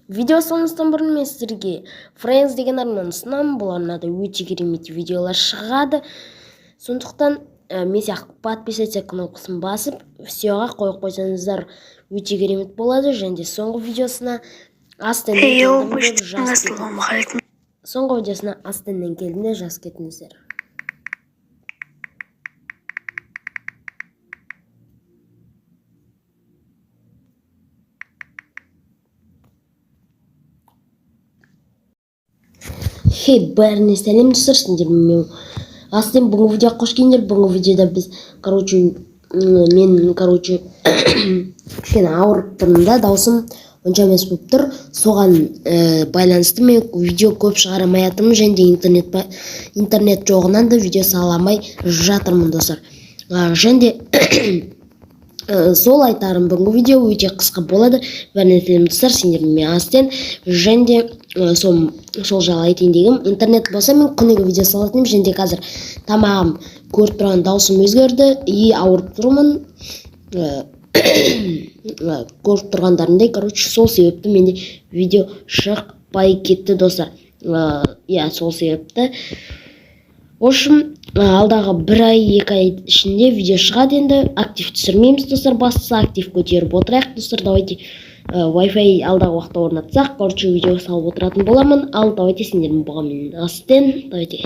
Видео салмастан бұрын мен сіздерге Friends деген арнаны ұсынамын. Бұл арнада өте керемет видеолар шығады. Сондықтан мен сияқты подписаться кнопкасын басып, всеға қойып қойсаңыздар өте керемет болады. Және соңғы видеосына Астаннан келдім деп жаз кетіңіздер. Хей, бәріне сәлем достар, сендер мен Астен. Бүгінгі видеоға қош келдіңдер. Бүгінгі видеода біз, мен кішкене ауырып тұрмын да, даусым онша емес болып тұр. Соған байланысты мен видео көп шығарамай жатырмын, және де интернет жоғынан да видео саламай жатырмын достар. Және де сол айтарым, бүгінгі видео өте қысқа болады. Бәріне сәлем достар, сендер мен Астен. Және де сол жайлы айтайын дегенім, интернет болса мен күніге видео салатыным. Және де қазір тамағым көріп тұрған даусым өзгерді и ауырып тұрмын. Көріп тұрғандарындай, сол себепті менде видео шықпай кетті достар. Сол себепті. В общем, алдағы бір ай, 2 ай ішінде видео шығады енді. Актив түсірмейміз достар, бастысы актив көтеріп отырайық достар. Давайте Wi-Fi алдағы уақытта орнатсақ, видео салып отыратын боламын. Ал давайте сендермен болған мен Астен. Давайте.